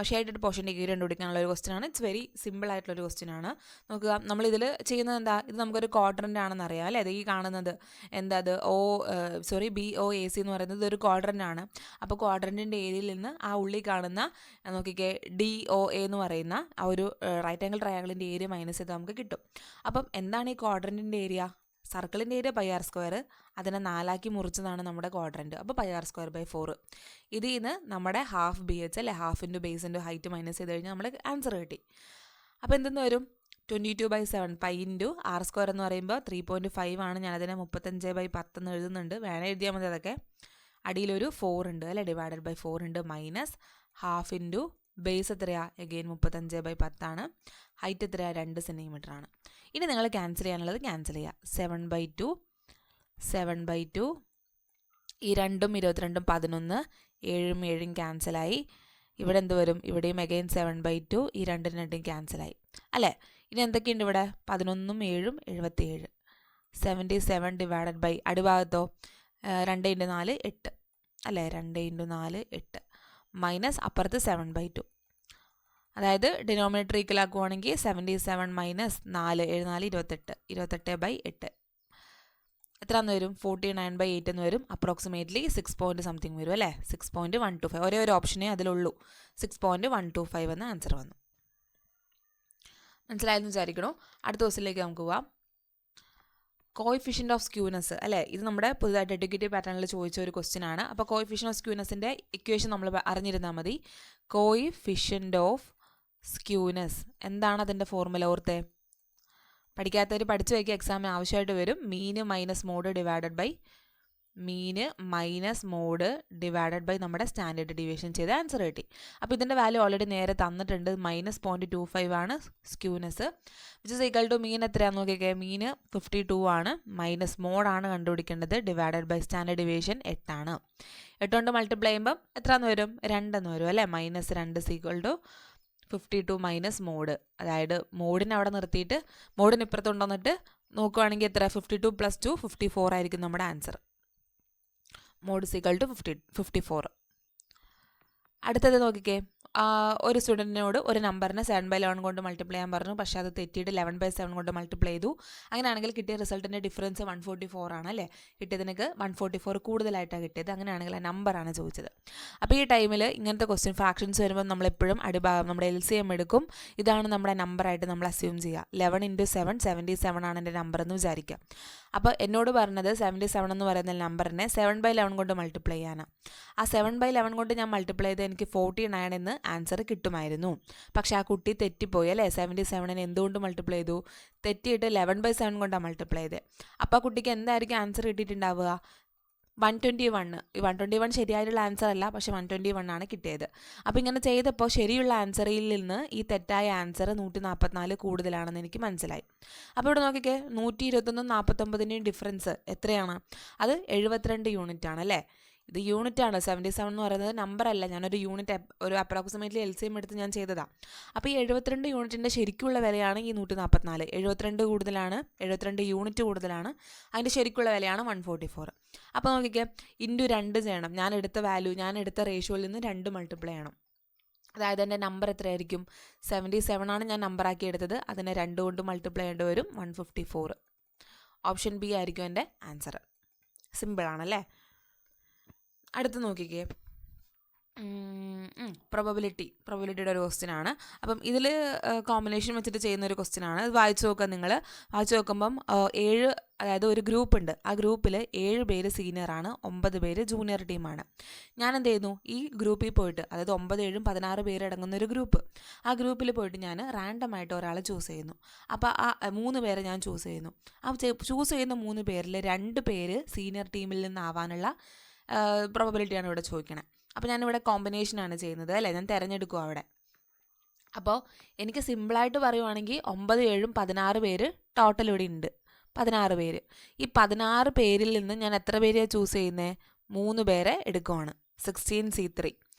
ഷെയ്ഡഡ് പോർഷൻ്റെ കീഴ് കണ്ടുപിടിക്കാനുള്ള ഒരു ക്വസ്റ്റ്യൻ ആണ്. ഇറ്റ്സ് വെരി സിമ്പിൾ ആയിട്ടുള്ളൊരു ക്വസ്റ്റ്യൻ ആണ്. നോക്കുക, നമ്മളിതിൽ ചെയ്യുന്നത് എന്താ, ഇത് നമുക്കൊരു ക്വാഡ്രൻ്റ് ആണെന്ന് അറിയാം അല്ലേ. അത് ഈ കാണുന്നത് എന്താ, അത് BOAC എന്ന് പറയുന്നത് ഒരു ക്വാഡ്രൻ്റ് ആണ്. അപ്പോൾ ക്വാഡ്രൻറ്റിൻ്റെ ഏരിയയിൽ നിന്ന് ആ ഉള്ളിൽ കാണുന്ന നോക്കിക്കേ DOA എന്ന് പറയുന്ന ആ ഒരു റൈറ്റ് ആംഗിൾ ട്രയാങ്കിളിൻ്റെ ഏരിയ മൈനസ് ചെയ്ത് നമുക്ക് കിട്ടും. അപ്പം എന്താണ് ഈ ക്വാഡ്രൻറ്റിൻ്റെ ഏരിയ, സർക്കിളിൻ്റെ ഏരിയ πr², അതിനെ 4ആക്കി മുറിച്ചതാണ് നമ്മുടെ ക്വാഡ്രൻറ്റ്. അപ്പോൾ πr²/4. ഇതിൽ നിന്ന് നമ്മുടെ ഹാഫ് BH അല്ലെ, half into base into height minus ചെയ്ത് കഴിഞ്ഞാൽ നമ്മുടെ ആൻസർ കിട്ടി. അപ്പോൾ എന്തെന്ന് വരും, 22/7 π ഇൻറ്റു r² എന്ന് പറയുമ്പോൾ 3.5 ആണ്. ഞാനതിനെ 35/10 എന്ന് എഴുതുന്നുണ്ട്, വേണേൽ എഴുതിയാൽ മതി. അതൊക്കെ അടിയിലൊരു 4 ഉണ്ട് അല്ലേ, /4 ഉണ്ട്, മൈനസ് ഹാഫ് ഇൻറ്റു ബേസ് എത്രയാ, എഗെയിൻ 35/10 ആണ്. ഹൈറ്റ് എത്രയാ, 2 സെൻറ്റിമീറ്റർ ആണ്. ഇനി നിങ്ങൾ ക്യാൻസൽ ചെയ്യാനുള്ളത് ക്യാൻസൽ ചെയ്യുക. 7/2 ഈ 2ഉം 22ഉം 11, 7ഉം 7ഉം ക്യാൻസലായി. ഇവിടെ എന്ത് വരും, ഇവിടെയും എഗെയിൻ 7/2, ഈ 2ഉം 2ഉം ക്യാൻസലായി അല്ലേ. ഇനി എന്തൊക്കെയുണ്ട് ഇവിടെ, 11ഉം 7ഉം 77, 77 ഡിവൈഡഡ് ബൈ അടിഭാഗത്തോ 2 × 4 8 അല്ലേ, 2 × 4 8 മൈനസ് അപ്പുറത്ത് 7/2. അതായത് ഡിനോമിനേറ്റർ ഈക്വൽ ആക്കുവാണെങ്കിൽ 77 മൈനസ് 4 7 4 28 28/8 എത്രയെന്ന് വരും? 49/8 എന്ന് വരും. അപ്രോക്സിമേറ്റ്ലി 6 പോയിൻറ്റ് സംതിങ് വരും അല്ലേ, 6.125. ഒരേ ഒരു ഓപ്ഷനേ അതിലുള്ളൂ, 6.125 എന്ന ആൻസർ വന്നു. മനസ്സിലായെന്ന് വിചാരിക്കണോ? അടുത്ത ക്വസ്റ്റ്യനിലേക്ക് നമുക്ക് പോവാം. കോയിഫിഷ്യൻ്റ് ഓഫ് സ്ക്യൂനെസ് അല്ലേ, ഇത് നമ്മുടെ പുതുതായിട്ട് എഡ്യൂക്കേറ്റീവ് പാറ്റേണിൽ ചോദിച്ച ഒരു ക്വസ്റ്റ്യൻ ആണ്. അപ്പോൾ കോയിഫിഷ്യൻ്റ് ഓഫ് സ്ക്യൂനെസിൻ്റെ ഇക്വേഷൻ നമ്മൾ അറിഞ്ഞിരുന്നാൽ മതി. കോയിഫിഷ്യൻ്റ് ഓഫ് സ്ക്യൂനെസ് എന്താണ് അതിൻ്റെ ഫോർമുല? ഓർത്തേ, പഠിക്കാത്തവർ പഠിച്ചു വയ്ക്കുക, എക്സാമിന് ആവശ്യമായിട്ട് വരും. Mean minus mode divided by നമ്മുടെ സ്റ്റാൻഡേർഡ് ഡീവിയേഷൻ ചെയ്ത് ആൻസർ കിട്ടി. അപ്പോൾ ഇതിൻ്റെ വാല്യൂ ഓൾറെഡി നേരെ തന്നിട്ടുണ്ട്, -0.25 ആണ് skewness, which is equal to mean എത്രയാണെന്ന് നോക്കിയൊക്കെ. മീന് 52 ആണ്, മൈനസ് മോഡാണ് കണ്ടുപിടിക്കേണ്ടത്, ഡിവൈഡഡ് ബൈ സ്റ്റാൻഡേർഡ് ഡീവിയേഷൻ 8 ആണ്. 8 കൊണ്ട് മൾട്ടിപ്ലൈ ചെയ്യുമ്പം എത്രയെന്ന് വരും? 2 എന്ന് വരും അല്ലേ. -2 is equal to 52 minus mode. അതായത് മോഡിനെ അവിടെ നിർത്തിയിട്ട് മോഡിന് ഇപ്പുറത്ത് കൊണ്ടുവന്നിട്ട് നോക്കുകയാണെങ്കിൽ എത്ര? 52 + 2 54 ആയിരിക്കും നമ്മുടെ answer. Mode is equal to 54. അടുത്തത് നോക്കിക്കേ, ഒരു സ്റ്റുഡൻറ്റിനോട് ഒരു നമ്പറിനെ 7/11 കൊണ്ട് മൾട്ടിപ്ലൈ ചെയ്യാൻ പറഞ്ഞു, പക്ഷേ അത് തെറ്റിയിട്ട് 11/7 കൊണ്ട് മൾട്ടിപ്ലൈ ചെയ്തു. അങ്ങനെയാണെങ്കിൽ കിട്ടിയ റിസൾട്ടിൻ്റെ ഡിഫറൻസ് 144 ആണ് അല്ലേ. കിട്ടിയതിനൊക്കെ 144 കൂടുതലായിട്ടാണ് കിട്ടിയത്. അങ്ങനെയാണെങ്കിൽ ആ നമ്പറാണ് ചോദിച്ചത്. അപ്പോൾ ഈ ടൈമിൽ ഇങ്ങനത്തെ ക്വസ്റ്റ്യൻ ഫ്രാക്ഷൻസ് വരുമ്പോൾ നമ്മളെപ്പോഴും അടിഭാഗം നമ്മുടെ LCM എടുക്കും. ഇതാണ് നമ്മുടെ നമ്പറായിട്ട് നമ്മൾ അസ്യൂം ചെയ്യുക. 11 × 7 77 ആണ് എൻ്റെ നമ്പർ എന്ന് വിചാരിക്കുക. അപ്പോൾ എന്നോട് പറഞ്ഞത് 77 എന്ന് പറയുന്ന നമ്പറിനെ 7/11 കൊണ്ട് മൾട്ടിപ്ലൈ ചെയ്യാനാണ്. ആ 7/11 കൊണ്ട് ഞാൻ മൾട്ടിപ്ലൈ ചെയ്ത് എനിക്ക് 49 എന്ന് ആൻസർ കിട്ടുമായിരുന്നു. പക്ഷേ ആ കുട്ടി തെറ്റിപ്പോയി അല്ലേ. 77നെ എന്തുകൊണ്ട് മൾട്ടിപ്ലൈ ചെയ്തു? തെറ്റിയിട്ട് 11/7 കൊണ്ടാണ് മൾട്ടിപ്ലൈ ചെയ്തത്. അപ്പോൾ ആ കുട്ടിക്ക് എന്തായിരിക്കും ആൻസർ കിട്ടിയിട്ടുണ്ടാവുക? 121. ഈ 121 ശരിയായിട്ടുള്ള ആൻസർ അല്ല, പക്ഷേ 121 ആണ് കിട്ടിയത്. അപ്പോൾ ഇങ്ങനെ ചെയ്തപ്പോൾ ശരിയുള്ള ആൻസറിൽ നിന്ന് ഈ തെറ്റായ ആൻസർ 144 കൂടുതലാണെന്ന് എനിക്ക് മനസ്സിലായി. അപ്പോൾ ഇവിടെ നോക്കിക്കേ, 121 49 ഡിഫറൻസ് എത്രയാണ്? അത് 72 യൂണിറ്റ് ആണ് അല്ലേ. ഇത് യൂണിറ്റ് ആണ്. 77 എന്ന് പറയുന്നത് നമ്പർ അല്ല, ഞാനൊരു യൂണിറ്റ് ഒരു അപ്രോക്സിമേറ്റ്ലി LCM എടുത്ത് ഞാൻ ചെയ്തതാണ്. അപ്പോൾ ഈ 72 യൂണിറ്റിൻ്റെ ശരിക്കുള്ള വിലയാണ് ഈ 144. 72 കൂടുതലാണ്, 72 യൂണിറ്റ് കൂടുതലാണ്, അതിൻ്റെ ശരിക്കുള്ള വിലയാണ് 144. അപ്പോൾ നോക്കിക്കേ, ഇൻറ്റു 2 ചെയ്യണം. ഞാൻ എടുത്ത റേഷ്യോയിൽ നിന്ന് 2 മൾട്ടിപ്ലൈ ചെയ്യണം. അതായത് എൻ്റെ നമ്പർ എത്രയായിരിക്കും? 77 ആണ് ഞാൻ നമ്പറാക്കി എടുത്തത്, അതിനെ 2 കൊണ്ട് മൾട്ടിപ്ലൈ ചെയ്യേണ്ടി വരും, 154. ഓപ്ഷൻ ബി ആയിരിക്കും എൻ്റെ ആൻസർ. സിമ്പിളാണല്ലേ. അടുത്ത് നോക്കിക്കേ, പ്രോബബിലിറ്റിയുടെ ഒരു ക്വസ്റ്റ്യൻ ആണ്. അപ്പം ഇതിൽ കോമ്പിനേഷൻ വെച്ചിട്ട് ചെയ്യുന്ന ഒരു ക്വസ്റ്റ്യൻ ആണ്. ഇത് വായിച്ചു നോക്കുക. നിങ്ങൾ വായിച്ചു നോക്കുമ്പം 7, അതായത് ഒരു ഗ്രൂപ്പ് ഉണ്ട്. ആ ഗ്രൂപ്പിൽ 7 പേര് സീനിയറാണ്, 9 പേര് ജൂനിയർ ടീമാണ്. ഞാൻ എന്ത് ചെയ്യുന്നു? ഈ ഗ്രൂപ്പിൽ പോയിട്ട്, അതായത് 9 7 16 പേര് അടങ്ങുന്ന ഒരു ഗ്രൂപ്പ്, ആ ഗ്രൂപ്പിൽ പോയിട്ട് ഞാൻ റാൻഡമായിട്ട് ഒരാളെ ചൂസ് ചെയ്യുന്നു. അപ്പോൾ ആ 3 പേരെ ഞാൻ ചൂസ് ചെയ്യുന്നു. ആ ചൂസ് ചെയ്യുന്ന 3 പേരിൽ 2 പേര് സീനിയർ ടീമിൽ നിന്നാവാനുള്ള പ്രോബബിലിറ്റിയാണ് ഇവിടെ ചോദിക്കണേ. അപ്പോൾ ഞാനിവിടെ കോമ്പിനേഷനാണ് ചെയ്യുന്നത് അല്ലേ, ഞാൻ തിരഞ്ഞെടുക്കും അവിടെ. അപ്പോൾ എനിക്ക് സിമ്പിളായിട്ട് പറയുവാണെങ്കിൽ 9 7 16 പേര് ടോട്ടൽ ഇവിടെ ഉണ്ട്, 16 പേര്. ഈ 16 പേരിൽ നിന്ന് ഞാൻ എത്ര പേരെയാണ് ചൂസ് ചെയ്യുന്നത്? 3 പേരെ എടുക്കുവാണ്. 16C3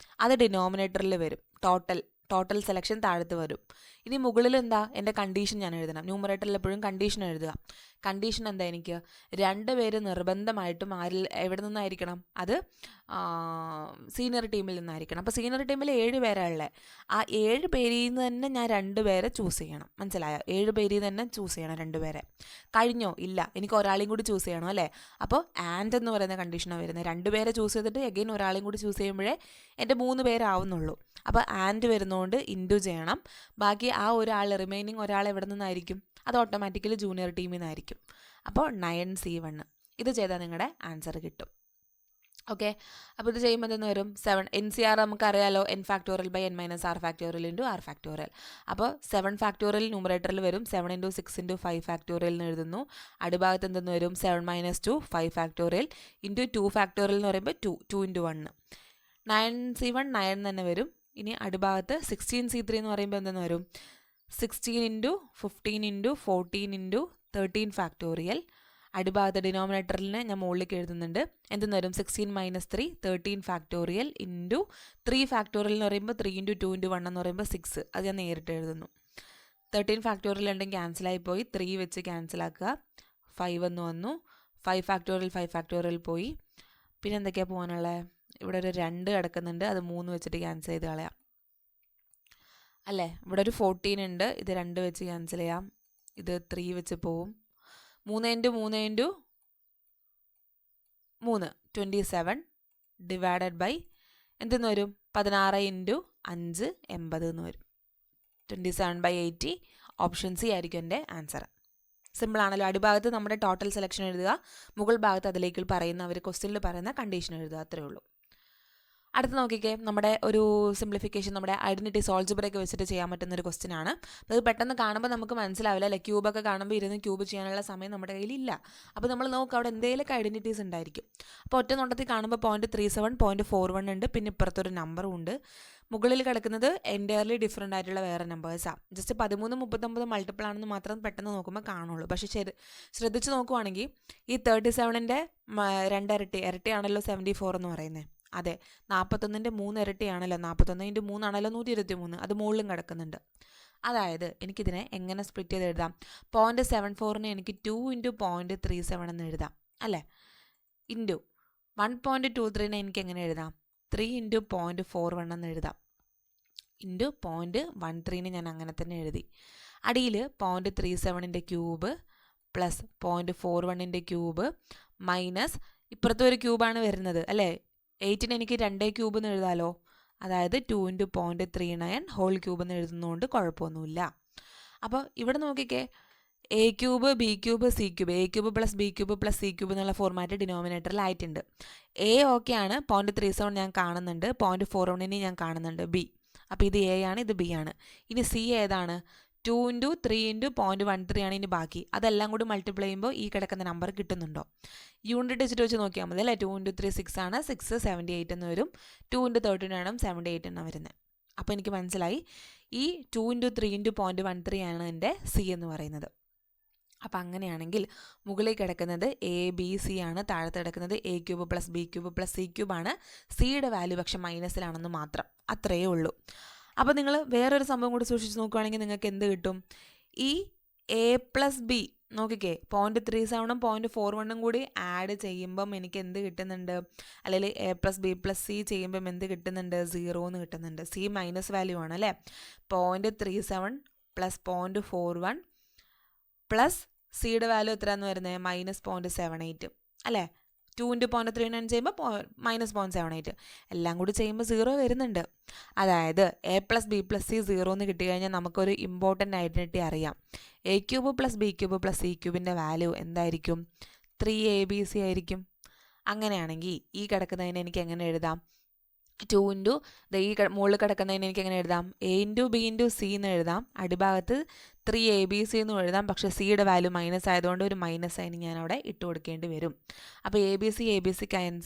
അത് ഡിനോമിനേറ്ററിൽ വരും. ടോട്ടൽ സെലക്ഷൻ താഴത്ത് വരും. ഇനി മുകളിൽ എന്താ? എൻ്റെ കണ്ടീഷൻ ഞാൻ എഴുതണം. ന്യൂമറേറ്ററിൽ എപ്പോഴും കണ്ടീഷൻ എഴുതുക. കണ്ടീഷൻ എന്താ? എനിക്ക് 2 പേര് നിർബന്ധമായിട്ടും എവിടെ നിന്നായിരിക്കണം? അത് സീനിയർ ടീമിൽ നിന്നായിരിക്കണം. അപ്പോൾ സീനിയർ ടീമിൽ 7 പേരാണ് ഉള്ളത്. ആ 7 പേരിൽ നിന്ന് തന്നെ ഞാൻ 2 പേരെ ചൂസ് ചെയ്യണം. മനസ്സിലായോ? 7 പേരിൽ നിന്ന് തന്നെ ചൂസ് ചെയ്യണം 2 പേരെ. കഴിഞ്ഞോ? ഇല്ല, എനിക്ക് ഒരാളെയും കൂടി ചൂസ് ചെയ്യണം അല്ലേ. അപ്പോൾ ആൻഡ് എന്ന് പറയുന്ന കണ്ടീഷനാണ് വരുന്നത്. 2 പേരെ ചൂസ് ചെയ്തിട്ട് എഗെയിൻ ഒരാളെയും കൂടി ചൂസ് ചെയ്യുമ്പോഴേ എൻ്റെ 3 പേരാവുന്നുള്ളൂ. അപ്പോൾ ആൻഡ് വരുന്നതുകൊണ്ട് ഇൻറ്റു ചെയ്യണം. ബാക്കി ആ ഒരാൾ, റിമൈനിങ് ഒരാൾ എവിടെ നിന്നായിരിക്കും? അത് ഓട്ടോമാറ്റിക്കലി ജൂനിയർ ടീമിൽ നിന്നായിരിക്കും. അപ്പോൾ 9C1 ഇത് ചെയ്താൽ നിങ്ങളുടെ ആൻസർ കിട്ടും. ഓക്കെ, അപ്പോൾ ഇത് ചെയ്യുമ്പോൾ എന്തെന്ന് വരും? 7 NCR നമുക്കറിയാലോ, n factorial by n minus r factorial into r ഫാക്ടോറിയൽ. അപ്പോൾ 7 ഫാക്ടോറിയൽ ന്യൂമറേറ്ററിൽ വരും, 7 × 6 × 5 ഫാക്ടോറിയൽ എന്ന് എഴുതുന്നു. അടിഭാഗത്ത് എന്തെന്ന് വരും? 7 - 2 5 ഫാക്ടോറിയൽ ഇൻറ്റു 2 ഫാക്ടോറിയൽ എന്ന് പറയുമ്പോൾ 2 × 1 9C1 9 തന്നെ വരും. ഇനി അടിഭാഗത്ത് 16C3 എന്ന് പറയുമ്പോൾ എന്തെന്ന് വരും? 16 × 15 × 14 × 13 ഫാക്ടോറിയൽ. അടിഭാഗത്ത് ഡിനോമിനേറ്ററിനെ ഞാൻ മുകളിലേക്ക് എഴുതുന്നുണ്ട്. എന്തെന്ന് വരും? 16 - 3 13 ഫാക്ടോറിയൽ ഇൻറ്റു 3 ഫാക്ടോറിയൽ എന്ന് പറയുമ്പോൾ 3 × 2 × 1 എന്ന് പറയുമ്പോൾ 6. അത് ഞാൻ നേരിട്ട് എഴുതുന്നു. 13 ഫാക്ടോറിയൽ ഉണ്ടെങ്കിൽ ക്യാൻസലായി പോയി, 3 വെച്ച് ക്യാൻസലാക്കുക. 5 എന്ന് വന്നു. 5 ഫാക്ടോറിയൽ പോയി. പിന്നെ എന്തൊക്കെയാണ് പോകാനുള്ളത്? ഇവിടെ ഒരു 2 കിടക്കുന്നുണ്ട്, അത് 3 വെച്ചിട്ട് ക്യാൻസൽ ചെയ്ത് കളയാം അല്ലേ. ഇവിടെ ഒരു 14 ഉണ്ട്, ഇത് 2 വെച്ച് ക്യാൻസൽ ചെയ്യാം. ഇത് 3 വെച്ച് പോവും. 3 × 3 × 3 27 ഡിവൈഡഡ് ബൈ എന്തെന്ന് വരും? 16 × 5 80 എന്ന് വരും. 27/80. ഓപ്ഷൻ സി ആയിരിക്കും എൻ്റെ ആൻസർ. സിമ്പിൾ ആണല്ലോ. അടിഭാഗത്ത് നമ്മുടെ ടോട്ടൽ സെലക്ഷൻ എഴുതുക, മുകൾ ഭാഗത്ത് അതിലേക്ക് പറയുന്ന അവർ ക്വസ്റ്റ്യനിൽ പറയുന്ന കണ്ടീഷൻ എഴുതുക, അത്രേ ഉള്ളൂ. അടുത്ത് നോക്കിക്കേ, നമ്മുടെ ഒരു സിംപ്ലിഫിക്കേഷൻ, നമ്മുടെ ഐഡൻറ്റിറ്റീസ് ഓൾജിബ്രയൊക്കെ വെച്ചിട്ട് ചെയ്യാൻ പറ്റുന്ന ഒരു ക്വസ്റ്റ്യൻ ആണ്. അപ്പോൾ ഇത് പെട്ടെന്ന് കാണുമ്പോൾ നമുക്ക് മനസ്സിലാവില്ല അല്ലേ. ക്യൂബൊക്കെ കാണുമ്പോൾ ഇരുന്ന് ക്യൂബ് ചെയ്യാനുള്ള സമയം നമ്മുടെ കയ്യിലില്ല. അപ്പോൾ നമ്മൾ നോക്കുക, അവിടെ എന്തെങ്കിലുമൊക്കെ ഐഡൻറ്റിറ്റീസ് ഉണ്ടായിരിക്കും. അപ്പോൾ ഒറ്റ നോട്ടത്തിൽ കാണുമ്പോൾ 0.37, 0.41 ഉണ്ട്, പിന്നെ ഇപ്പുറത്തൊരു നമ്പറും ഉണ്ട്. മുകളിൽ കിടക്കുന്നത് എൻറ്റയർലി ഡിഫറെൻ്റ് ആയിട്ടുള്ള വേറെ നമ്പേഴ്സാണ്. ജസ്റ്റ് 13, 39 മൾട്ടിപ്പിൾ ആണെന്ന് മാത്രം പെട്ടെന്ന് നോക്കുമ്പോൾ കാണുള്ളൂ. പക്ഷേ ശ്രദ്ധിച്ച് നോക്കുവാണെങ്കിൽ ഈ 37ൻ്റെ 2 ഇരട്ടിയാണല്ലോ 74 എന്ന് പറയുന്നത്. അതെ, 41ൻ്റെ 3 ഇരട്ടിയാണല്ലോ, 41 × 3 ആണല്ലോ 123. അത് മുകളിലും കിടക്കുന്നുണ്ട്. അതായത് എനിക്കിതിനെ എങ്ങനെ സ്പ്ലിറ്റ് ചെയ്ത് എഴുതാം? 0.74നെ എനിക്ക് 2 × 0.37 എന്ന് എഴുതാം അല്ലേ. ഇൻറ്റു 1.23നെ എനിക്ക് എങ്ങനെ എഴുതാം? 3 × 0.41 എന്ന് എഴുതാം. ഇൻറ്റു 0.13നെ ഞാൻ അങ്ങനെ തന്നെ എഴുതി. അടിയിൽ 0.37ൻ്റെ ക്യൂബ് പ്ലസ് 0.41ൻ്റെ ക്യൂബ് മൈനസ് ഇപ്പുറത്തെ ഒരു ക്യൂബാണ് വരുന്നത് അല്ലേ. 8നെ എനിക്ക് 2 ക്യൂബ് എന്ന് എഴുതാമല്ലോ. അതായത് 2 × 0.39 ഹോൾ ക്യൂബ് എന്ന് എഴുതുന്നതുകൊണ്ട് കുഴപ്പമൊന്നുമില്ല. അപ്പോൾ ഇവിടെ നോക്കിക്കേ, A cube B cube C cube, A cube plus B cube plus C cube എന്നുള്ള ഫോർമാറ്റ് ഡിനോമിനേറ്ററിലായിട്ടുണ്ട്. എ ഓക്കെ ആണ്, 0.37 ഞാൻ കാണുന്നുണ്ട്, 0.41നെ ഞാൻ കാണുന്നുണ്ട്, ബി. അപ്പോൾ ഇത് എ ആണ്, ഇത് ബി ആണ്. ഇനി സി ഏതാണ്? 2 × 3 × 0.13 ആണ് ഇനി ബാക്കി. അതെല്ലാം കൂടി മൾട്ടിപ്ലൈ ചെയ്യുമ്പോൾ ഈ കിടക്കുന്ന നമ്പർ കിട്ടുന്നുണ്ടോ? യൂണിറ്റ് ഡിജിറ്റ് വെച്ച് നോക്കിയാൽ മതി അല്ലേ. 2 × 3 6 ആണ്, 6 78 എന്ന് വരും. 2 × 13 ആണ് 78 എന്ന് വരുന്നത്. അപ്പോൾ എനിക്ക് മനസ്സിലായി ഈ 2 × 3 × 0.13 ആണ് എൻ്റെ സി എന്ന് പറയുന്നത്. അപ്പോൾ അങ്ങനെയാണെങ്കിൽ മുകളിൽ കിടക്കുന്നത് എ ബി സി ആണ്, താഴത്ത് കിടക്കുന്നത് A cube plus B cube plus C cube ആണ്. സിയുടെ വാല്യൂ പക്ഷെ മൈനസിലാണെന്ന് മാത്രം, അത്രയേ ഉള്ളൂ. അപ്പോൾ നിങ്ങൾ വേറൊരു സംഭവം കൂടി സൂക്ഷിച്ച് നോക്കുകയാണെങ്കിൽ നിങ്ങൾക്ക് എന്ത് കിട്ടും? ഈ എ പ്ലസ് ബി നോക്കിക്കേ, 0.37ഉം 0.41ഉം കൂടി ആഡ് ചെയ്യുമ്പം എനിക്ക് എന്ത് കിട്ടുന്നുണ്ട്? അല്ലെങ്കിൽ A plus B plus C ചെയ്യുമ്പം എന്ത് കിട്ടുന്നുണ്ട്? 0 എന്ന് കിട്ടുന്നുണ്ട്. സി മൈനസ് വാല്യൂ ആണ് അല്ലേ. 0.37 പ്ലസ് 0.41 പ്ലസ് സിയുടെ വാല്യൂ എത്രയാണെന്ന് വരുന്നത്? -0.78 അല്ലേ. 2 × 0.39 ചെയ്യുമ്പോൾ -0.78, എല്ലാം കൂടി ചെയ്യുമ്പോൾ 0 വരുന്നുണ്ട്. അതായത് A plus B plus C 0 എന്ന് കിട്ടിക്കഴിഞ്ഞാൽ നമുക്കൊരു ഇമ്പോർട്ടൻ്റ് ഐഡൻറ്റിറ്റി അറിയാം. A cube plus B cube plus C ക്യൂബിൻ്റെ വാല്യൂ എന്തായിരിക്കും? 3ABC ആയിരിക്കും. അങ്ങനെയാണെങ്കിൽ ഈ കിടക്കുന്നതിന് എനിക്ക് എങ്ങനെ എഴുതാം? 2 × ഈ മുകളിൽ കിടക്കുന്നതിന് എനിക്ക് എങ്ങനെ എഴുതാം? A × B × C എന്ന് എഴുതാം. അടിഭാഗത്ത് 3ABC എന്നും എഴുതാം. പക്ഷേ സിയുടെ വാല്യൂ മൈനസ് ആയതുകൊണ്ട് ഒരു മൈനസ് സൈൻ ഞാൻ അവിടെ ഇട്ട് കൊടുക്കേണ്ടി വരും. അപ്പോൾ ABC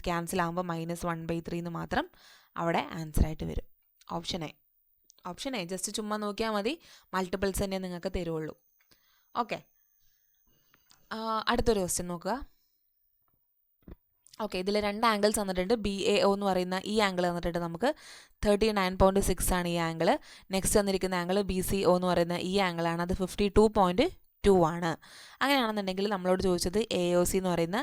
ക്യാൻസൽ ആകുമ്പോൾ -1/3 എന്ന് മാത്രം അവിടെ ആൻസർ ആയിട്ട് വരും. ഓപ്ഷൻ എ ജസ്റ്റ് ചുമ്മാ നോക്കിയാൽ മതി, മൾട്ടിപ്പിൾസ് തന്നെ നിങ്ങൾക്ക് തരുള്ളൂ. ഓക്കെ, അടുത്തൊരു ക്വസ്റ്റ്യൻ നോക്കുക. ഓക്കെ, ഇതിൽ 2 ആംഗിൾസ് തന്നിട്ടുണ്ട്. BAO എന്ന് പറയുന്ന ഈ ആംഗിൾ തന്നിട്ടുണ്ട് നമുക്ക് 39.6 ആണ് ഈ ആംഗിൾ. നെക്സ്റ്റ് തന്നിരിക്കുന്ന ആംഗിൾ BCO എന്ന് പറയുന്ന ഈ ആംഗിളാണ്, അത് 52.2 ആണ്. അങ്ങനെയാണെന്നുണ്ടെങ്കിൽ നമ്മളോട് ചോദിച്ചത് AOC എന്ന് പറയുന്ന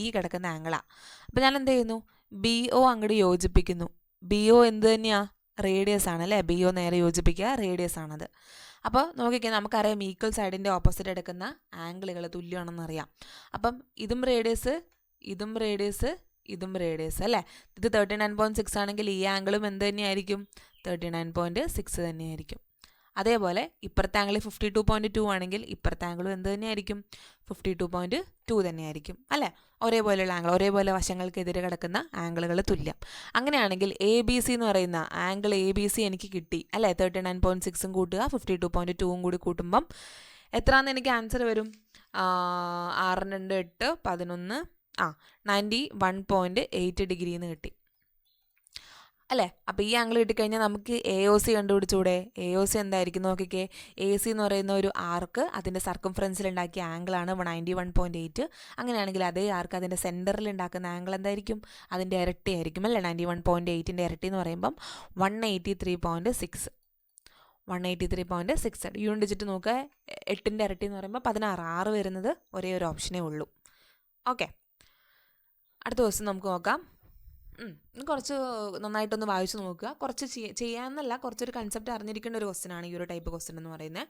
ഈ കിടക്കുന്ന ആംഗിളാണ്. അപ്പോൾ ഞാൻ എന്ത് ചെയ്യുന്നു? BO അങ്ങോട്ട് യോജിപ്പിക്കുന്നു. BO എന്ത് തന്നെയാണ്? റേഡിയസ് ആണ് അല്ലേ. BO നേരെ യോജിപ്പിക്കുക, റേഡിയസ് ആണത്. അപ്പോൾ നോക്കിക്കാൻ നമുക്കറിയാം ഈക്വൽ സൈഡിൻ്റെ ഓപ്പോസിറ്റ് എടുക്കുന്ന ആംഗിളുകൾ തുല്യമാണെന്നറിയാം. അപ്പം ഇതും റേഡിയസ്, ഇതും റേഡിയസ്, ഇതും റേഡിയസ് അല്ലേ. ഇത് 39.6 ആണെങ്കിൽ ഈ ആംഗിളും എന്ത് തന്നെയായിരിക്കും? 39.6 തന്നെയായിരിക്കും. അതേപോലെ ഇപ്പുറത്തെ ആംഗിൾ 52.2 ആണെങ്കിൽ ഇപ്പുറത്തെ ആംഗിളും എന്ത് തന്നെയായിരിക്കും? 52.2 തന്നെയായിരിക്കും അല്ലേ. ഒരേപോലെയുള്ള ആംഗിൾ, ഒരേപോലെ വശങ്ങൾക്കെതിരെ കിടക്കുന്ന ആംഗിളുകൾ തുല്യം. അങ്ങനെയാണെങ്കിൽ ABC എന്ന് പറയുന്ന ആംഗിൾ ABC എനിക്ക് കിട്ടി അല്ലേ. 39.6ഉം കൂട്ടുക 52.2ഉം കൂടി കൂട്ടുമ്പം എത്രയാണെന്ന് എനിക്ക് ആൻസർ വരും? 6 2 8 11 91.8 ഡിഗ്രി എന്ന് കിട്ടി അല്ലേ. അപ്പോൾ ഈ ആംഗിൾ കിട്ടിക്കഴിഞ്ഞാൽ നമുക്ക് AOC കണ്ടുപിടിച്ചൂടെ? AOC എന്തായിരിക്കും നോക്കിക്കേ. AC എന്ന് പറയുന്ന ഒരു ആർക്ക് അതിൻ്റെ സർക്കംഫറൻസിൽ ഉണ്ടാക്കിയ ആംഗിളാണ് 91.8. അങ്ങനെയാണെങ്കിൽ അതേ ആർക്ക് അതിൻ്റെ സെൻറ്ററിൽ ഉണ്ടാക്കുന്ന ആംഗിൾ എന്തായിരിക്കും? അതിൻ്റെ ഇരട്ടി ആയിരിക്കും അല്ലേ. 91.8ൻ്റെ ഇരട്ടി എന്ന് പറയുമ്പം 183.6. 183.68. യൂണിറ്റ് ഡിജിറ്റ് നോക്കുക, 8ൻ്റെ ഇരട്ടി എന്ന് പറയുമ്പോൾ 16. 6 വരുന്നത് ഒരേ ഒരു ഓപ്ഷനേ ഉള്ളൂ. ഓക്കെ, അടുത്ത ക്വസ്റ്റ്യൻ നമുക്ക് നോക്കാം. കുറച്ച് നന്നായിട്ടൊന്ന് വായിച്ച് നോക്കുക. കുറച്ച് ചെയ്യാമെന്നല്ല, കുറച്ചൊരു കൺസെപ്റ്റ് അറിഞ്ഞിരിക്കേണ്ട ഒരു ക്വസ്റ്റ്യനാണ് ഈ ഒരു ടൈപ്പ് ക്വസ്റ്റ്യൻ എന്ന് പറയുന്നത്.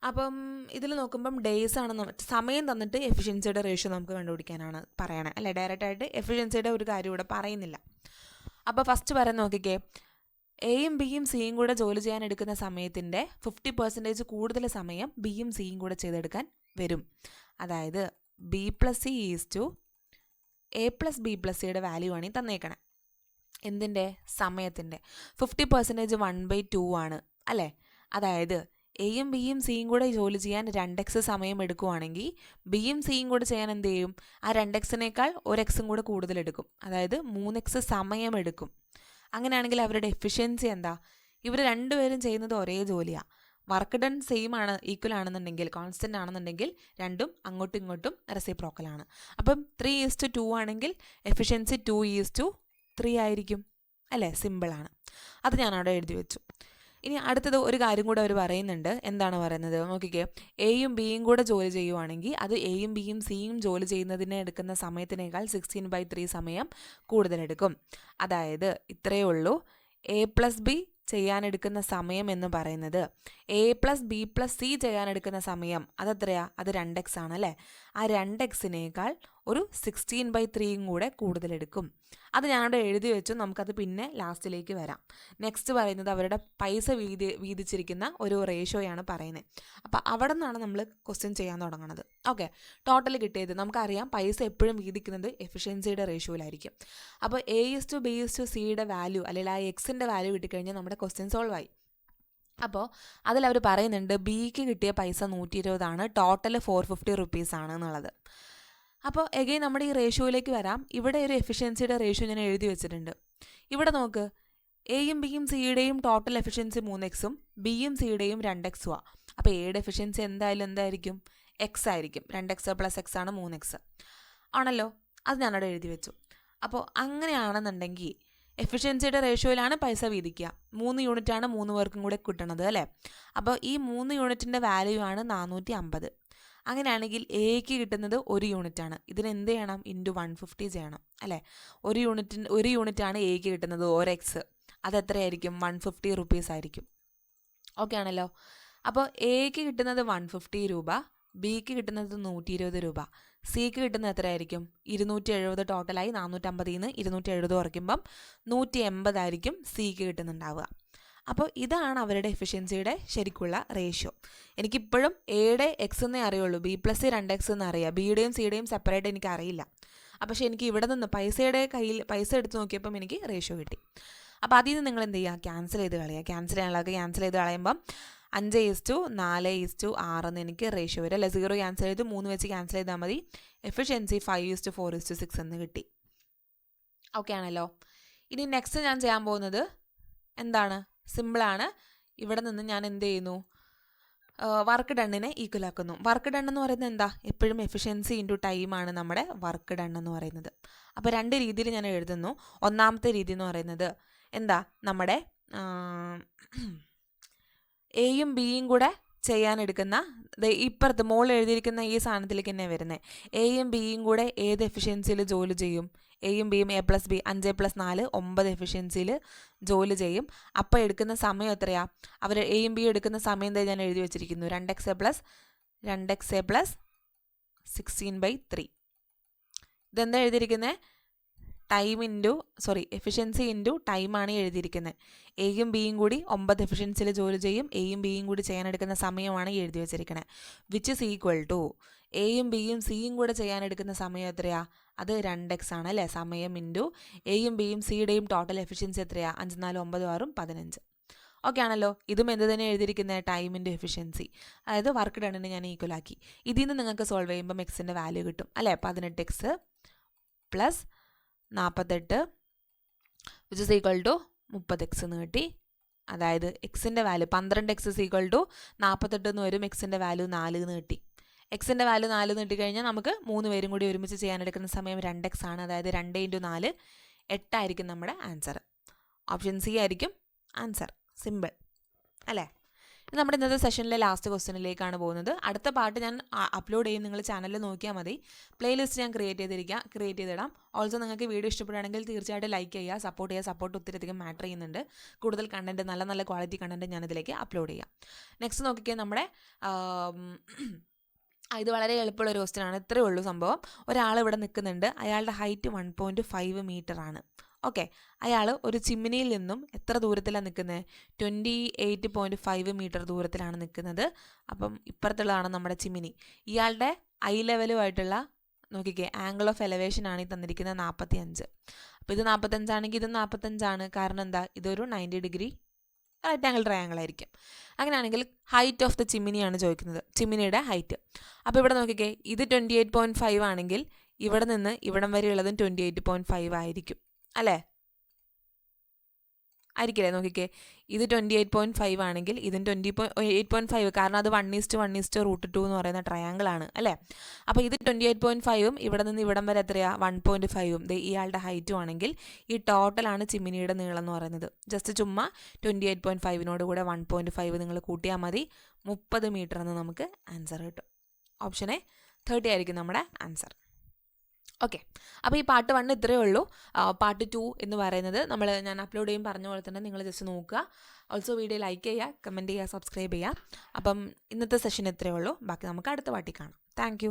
അപ്പം ഇതിൽ നോക്കുമ്പം ഡേയ്സ് ആണ്, സമയം തന്നിട്ട് എഫിഷ്യൻസിയുടെ റേഷ്യോ നമുക്ക് കണ്ടുപിടിക്കാനാണ് പറയണേ അല്ലേ. ഡയറക്റ്റായിട്ട് എഫിഷ്യൻസിയുടെ ഒരു കാര്യം ഇവിടെ പറയുന്നില്ല. അപ്പോൾ ഫസ്റ്റ് പറയാൻ നോക്കിക്കേ, എയും ബിയും സിയും കൂടെ ജോലി ചെയ്യാൻ എടുക്കുന്ന സമയത്തിൻ്റെ 50% കൂടുതൽ സമയം ബിയും സിയും കൂടെ ചെയ്തെടുക്കാൻ വരും. അതായത് B plus C is to A plus B plus സിയുടെ വാല്യൂ ആണ് ഈ തന്നേക്കണേ. എന്തിൻ്റെ? സമയത്തിൻ്റെ. 50% 1/2 ആണ് അല്ലേ. അതായത് എയും ബിയും സിയും കൂടെ ജോലി ചെയ്യാൻ 2x സമയം എടുക്കുവാണെങ്കിൽ ബിയും സിയും കൂടെ ചെയ്യാൻ എന്ത് ചെയ്യും? ആ 2xനേക്കാൾ 1x കൂടെ കൂടുതൽ എടുക്കും. അതായത് 3x സമയം എടുക്കും. അങ്ങനെയാണെങ്കിൽ അവരുടെ എഫിഷ്യൻസി എന്താ? ഇവർ രണ്ടുപേരും ചെയ്യുന്നത് ഒരേ ജോലിയാണ്. വർക്ക് ഡൺ സെയിം ആണ്, ഈക്വൽ ആണെന്നുണ്ടെങ്കിൽ, കോൺസ്റ്റൻ്റ് ആണെന്നുണ്ടെങ്കിൽ രണ്ടും അങ്ങോട്ടും ഇങ്ങോട്ടും റെസിപ്രോക്കലാണ്. അപ്പം 3:2 ആണെങ്കിൽ എഫിഷ്യൻസി 2:3 ആയിരിക്കും അല്ലേ. സിമ്പിളാണ്. അത് ഞാനവിടെ എഴുതി വെച്ചു. ഇനി അടുത്തത് ഒരു കാര്യം കൂടെ അവർ പറയുന്നുണ്ട്. എന്താണ് പറയുന്നത് നോക്കിക്കേ, എയും ബിയും കൂടെ ജോലി ചെയ്യുവാണെങ്കിൽ അത് എയും ബിയും സിയും ജോലി ചെയ്യുന്നതിന് എടുക്കുന്ന സമയത്തിനേക്കാൾ 16/3 സമയം കൂടുതലെടുക്കും. അതായത് ഇത്രയേ ഉള്ളൂ. എ പ്ലസ് ബി ചെയ്യാനെടുക്കുന്ന സമയം എന്ന് പറയുന്നത് A plus B plus C ചെയ്യാനെടുക്കുന്ന സമയം അതെത്രയാ? അത് 2x ആണ് അല്ലേ. ആ 2xനേക്കാൾ ഒരു 16/3 കൂടെ കൂടുതലെടുക്കും. അത് ഞാനവിടെ എഴുതി വെച്ചു. നമുക്കത് പിന്നെ ലാസ്റ്റിലേക്ക് വരാം. നെക്സ്റ്റ് പറയുന്നത് അവരുടെ പൈസ വീതിച്ചിരിക്കുന്ന ഒരു റേഷ്യോയാണ് പറയുന്നത്. അപ്പോൾ അവിടെ നിന്നാണ് നമ്മൾ ക്വസ്റ്റ്യൻ ചെയ്യാൻ തുടങ്ങുന്നത്. ഓക്കെ, ടോട്ടൽ കിട്ടിയത് നമുക്കറിയാം. പൈസ എപ്പോഴും വീതിക്കുന്നത് എഫിഷ്യൻസിയുടെ റേഷ്യോയിലായിരിക്കും. അപ്പോൾ A:B:C വാല്യൂ അല്ലെങ്കിൽ ആ എക്സിൻ്റെ വാല്യൂ കിട്ടിക്കഴിഞ്ഞാൽ നമ്മുടെ ക്വസ്റ്റ്യൻ സോൾവ് ആയി. അപ്പോൾ അതിലവർ പറയുന്നുണ്ട് ബിക്ക് കിട്ടിയ പൈസ 120 ആണ്, ടോട്ടൽ 450 റുപ്പീസ് ആണ് എന്നുള്ളത്. അപ്പോൾ എഗെയിൻ നമ്മുടെ ഈ റേഷ്യോയിലേക്ക് വരാം. ഇവിടെ ഒരു എഫിഷ്യൻസിയുടെ റേഷ്യോ ഞാൻ എഴുതി വെച്ചിട്ടുണ്ട്. ഇവിടെ നോക്ക്, എയും ബിയും സിയുടെയും ടോട്ടൽ എഫിഷ്യൻസി 3x ബിയും സിയുടെയും 2x ആണ്. അപ്പോൾ എയുടെ എഫിഷ്യൻസി എന്തായിരിക്കും? x ആയിരിക്കും. 2x + x ആണ് 3x ആണല്ലോ. അത് ഞാനവിടെ എഴുതി വെച്ചു. അപ്പോൾ അങ്ങനെയാണെന്നുണ്ടെങ്കിൽ എഫിഷ്യൻസിയുടെ റേഷ്യോയിലാണ് പൈസ വീതിക്കുക. 3 യൂണിറ്റാണ് 3 പേർക്കും കൂടെ കിട്ടണത് അല്ലേ. അപ്പോൾ ഈ 3 യൂണിറ്റിൻ്റെ വാല്യൂ ആണ് 450. അങ്ങനെയാണെങ്കിൽ എക്ക് കിട്ടുന്നത് 1 യൂണിറ്റാണ്. ഇതിന് എന്ത് ചെയ്യണം? *150 ചെയ്യണം അല്ലേ. ഒരു യൂണിറ്റാണ് എക്ക് കിട്ടുന്നത്, 1x. അതെത്രയായിരിക്കും? 150 റുപ്പീസ് ആയിരിക്കും. ഓക്കെ ആണല്ലോ. അപ്പോൾ എക്ക് കിട്ടുന്നത് 150 രൂപ, ബിക്ക് കിട്ടുന്നത് 120 രൂപ, സിക്ക് കിട്ടുന്നത് എത്രയായിരിക്കും? 270. ടോട്ടലായി 450 നിന്ന് 270 കുറയ്ക്കുമ്പം 180 ആയിരിക്കും സിക്ക് കിട്ടുന്നുണ്ടാവുക. അപ്പോൾ ഇതാണ് അവരുടെ എഫിഷ്യൻസിയുടെ ശരിക്കുള്ള റേഷ്യോ. എനിക്കിപ്പോഴും എയുടെ എക്സ് എന്നേ അറിയുള്ളൂ, ബി പ്ലസ് സി 2x എന്ന് അറിയാം. ബിയുടെയും സിയുടെയും സെപ്പറേറ്റ് എനിക്ക് അറിയില്ല. പക്ഷേ എനിക്ക് ഇവിടെ നിന്ന് പൈസ എടുത്ത് നോക്കിയപ്പം എനിക്ക് റേഷ്യോ കിട്ടി. അപ്പോൾ അതിൽ നിന്ന് നിങ്ങൾ എന്ത് ചെയ്യുക? ക്യാൻസൽ ചെയ്ത് കളയുക. ക്യാൻസൽ ചെയ്ത് കളയുമ്പം 5:4:6 എന്ന് എനിക്ക് റേഷ്യോ വരും അല്ലെ. 0 ക്യാൻസൽ ചെയ്ത് 3 വെച്ച് ക്യാൻസൽ ചെയ്താൽ മതി. എഫിഷ്യൻസി 5:4:6 എന്ന് കിട്ടി. ഓക്കെ ആണല്ലോ. ഇനി നെക്സ്റ്റ് ഞാൻ ചെയ്യാൻ പോകുന്നത് എന്താണ്? സിമ്പിളാണ്. ഇവിടെ നിന്ന് ഞാൻ എന്ത് ചെയ്യുന്നു? വർക്ക് ഡണ്ണിനെ ഈക്വൽ ആക്കുന്നു. വർക്ക് ഡൺ എന്ന് പറയുന്നത് എന്താ? എപ്പോഴും എഫിഷ്യൻസി ഇൻറ്റു ടൈമാണ് നമ്മുടെ വർക്ക് ഡൺ എന്ന് പറയുന്നത്. അപ്പോൾ 2 രീതിയിൽ ഞാൻ എഴുതുന്നു. ഒന്നാമത്തെ രീതി എന്ന് പറയുന്നത് എന്താ? നമ്മുടെ എയും ബിയും കൂടെ ചെയ്യാനെടുക്കുന്ന ഇപ്പുറത്ത് മുകളിൽ എഴുതിയിരിക്കുന്ന ഈ സാധനത്തിലേക്ക് തന്നെ വരുന്നത്. എയും ബിയും കൂടെ ഏത് എഫിഷ്യൻസിയിൽ ജോലി ചെയ്യും? എയും ബിയും A + B 5+4 9 എഫിഷ്യൻസിയിൽ ജോലി ചെയ്യും. അപ്പോൾ എടുക്കുന്ന സമയം എത്രയാ? അവർ എയും ബിയും എടുക്കുന്ന സമയം എന്താ ഞാൻ എഴുതി വെച്ചിരിക്കുന്നു? 2x + 16/3. ഇതെന്താ എഴുതിയിരിക്കുന്നത്? എഫിഷ്യൻസി ഇൻറ്റു ടൈമാണ് എഴുതിയിരിക്കുന്നത്. എയും ബിയും കൂടി 9 എഫിഷ്യൻസിയിൽ ജോലി ചെയ്യും. എയും ബിയും കൂടി ചെയ്യാനെടുക്കുന്ന സമയമാണ് എഴുതി വെച്ചിരിക്കുന്നത്. വിച്ച് is equal to എയും ബിയും സിയും കൂടെ ചെയ്യാനെടുക്കുന്ന സമയം എത്രയാ? അത് 2x ആണ് അല്ലേ. സമയം ഇൻറ്റു എയും ബിയും സിയുടെയും ടോട്ടൽ എഫിഷ്യൻസി എത്രയാ? 5 4 9 6 15. ഓക്കെ ആണല്ലോ. ഇതും എന്ത് തന്നെ എഴുതിയിരിക്കുന്നത്? Time into efficiency. അതായത് വർക്ക് ഡണ്ണിനെ ഞാൻ ഈക്വൽ ആക്കി. ഇതിൽ നിന്ന് നിങ്ങൾക്ക് സോൾവ് ചെയ്യുമ്പം എക്സിൻ്റെ വാല്യൂ കിട്ടും അല്ലേ. 18x + 48 which is equal to 30x എന്ന് കിട്ടി. അതായത് എക്സിൻ്റെ value 12x is equal to 48 എന്ന് വരും. എക്സിൻ്റെ വാല്യൂ 4 എന്ന് കിട്ടി. എക്സിൻ്റെ വാല്യൂ 4 എന്ന് കിട്ടിക്കഴിഞ്ഞാൽ നമുക്ക് 3 പേരും കൂടി ഒരുമിച്ച് ചെയ്യാനെടുക്കുന്ന സമയം 2x ആണ്. അതായത് 2 × 4 8 ആയിരിക്കും നമ്മുടെ ആൻസർ. ഓപ്ഷൻ സി ആയിരിക്കും ആൻസർ. സിമ്പിൾ അല്ലേ. നമ്മുടെ ഇന്നത്തെ സെഷനിലെ ലാസ്റ്റ് ക്വസ്റ്റ്യനിലേക്കാണ് പോകുന്നത്. അടുത്ത പാട്ട് ഞാൻ അപ്ലോഡ് ചെയ്യും, നിങ്ങൾ ചാനലിൽ നോക്കിയാൽ മതി. പ്ലേലിസ്റ്റ് ഞാൻ ക്രിയേറ്റ് ചെയ്തിടാം. ഓൾസോ നിങ്ങൾക്ക് വീഡിയോ ഇഷ്ടപ്പെടുകയാണെങ്കിൽ തീർച്ചയായിട്ടും ലൈക്ക് ചെയ്യുക, സപ്പോർട്ട് ചെയ്യുക. സപ്പോർട്ട് ഒത്തിരിയധികം മാറ്റർ ചെയ്യുന്നുണ്ട്. കൂടുതൽ കണ്ടൻറ്റ്, നല്ല നല്ല ക്വാളിറ്റി കണ്ടൻറ്റ് ഞാനിതിലേക്ക് അപ്ലോഡ് ചെയ്യാം. നെക്സ്റ്റ് നോക്കിക്കേ, നമ്മുടെ ഇത് വളരെ എളുപ്പമുള്ള ഒരു ക്വസ്റ്റ്യൻ ആണ്. ഇത്രയേ ഉള്ളൂ സംഭവം. ഒരാൾ ഇവിടെ നിൽക്കുന്നുണ്ട്. അയാളുടെ ഹൈറ്റ് 1.5 മീറ്റർ ആണ്. ഓക്കെ, അയാൾ ഒരു ചിമ്മിനിയിൽ നിന്നും എത്ര ദൂരത്തിലാണ് നിൽക്കുന്നത്? 28.5 മീറ്റർ ദൂരത്തിലാണ് നിൽക്കുന്നത്. അപ്പം ഇപ്പുറത്തുള്ളതാണ് നമ്മുടെ ചിമ്മിനി. ഇയാളുടെ ഐ ലെവലുമായിട്ടുള്ള നോക്കിക്കേ, ആംഗിൾ ഓഫ് എലവേഷൻ ആണ് ഈ തന്നിരിക്കുന്നത് 45. അപ്പോൾ ഇത് 45 ആണെങ്കിൽ ഇത് 45 കാരണം എന്താ, ഇതൊരു 90 ഡിഗ്രി റെക്റ്റാങ്കിൾ ട്രയാങ്കിൾ ആയിരിക്കും. അങ്ങനെയാണെങ്കിൽ ഹൈറ്റ് ഓഫ് ദ ചിമ്മിനിയാണ് ചോദിക്കുന്നത്, ചിമ്മിനിയുടെ ഹൈറ്റ്. അപ്പോൾ ഇവിടെ നോക്കിക്കേ, ഇത് 28.5 ആണെങ്കിൽ ഇവിടെ നിന്ന് ഇവിടം വരെയുള്ളതും 28.5 ആയിരിക്കും അല്ലേ? ആയിരിക്കില്ലേ? നോക്കിക്കേ, ഇത് 28.5 ആണെങ്കിൽ ഇതും 28.5, കാരണം അത് 1:1:√2 എന്ന് പറയുന്ന ട്രയാങ്കിൾ ആണ് അല്ലേ? അപ്പോൾ ഇത് 28.5ഉം ഇവിടെ നിന്ന് ഇവിടം വരെ എത്രയാ 1.5ഉം ഇയാളുടെ ഹൈറ്റും ആണെങ്കിൽ ഈ ടോട്ടലാണ് ചിമ്മിനിയുടെ നീളം എന്ന് പറയുന്നത്. ജസ്റ്റ് ചുമ്മാ 28.5നോട് കൂടെ 1.5 നിങ്ങൾ കൂട്ടിയാൽ മതി, 30 മീറ്റർ എന്ന് നമുക്ക് ആൻസർ കിട്ടും. ഓപ്ഷൻ എ 30 ആയിരിക്കും നമ്മുടെ ആൻസർ. ഓക്കെ, അപ്പോൾ ഈ പാർട്ട് 1 ഇത്രയേ ഉള്ളൂ. പാർട്ട് 2 എന്ന് പറയുന്നത് ഞാൻ അപ്ലോഡ് ചെയ്യും പറഞ്ഞ പോലെ തന്നെ നിങ്ങൾ ജസ്റ്റ് നോക്കുക. ഓൾസോ വീഡിയോ ലൈക്ക് ചെയ്യുക, കമൻറ്റ് ചെയ്യുക, സബ്സ്ക്രൈബ് ചെയ്യുക. അപ്പം ഇന്നത്തെ സെഷൻ ഇത്രയേ ഉള്ളൂ. ബാക്കി നമുക്ക് അടുത്ത പാർട്ടി കാണാം. താങ്ക്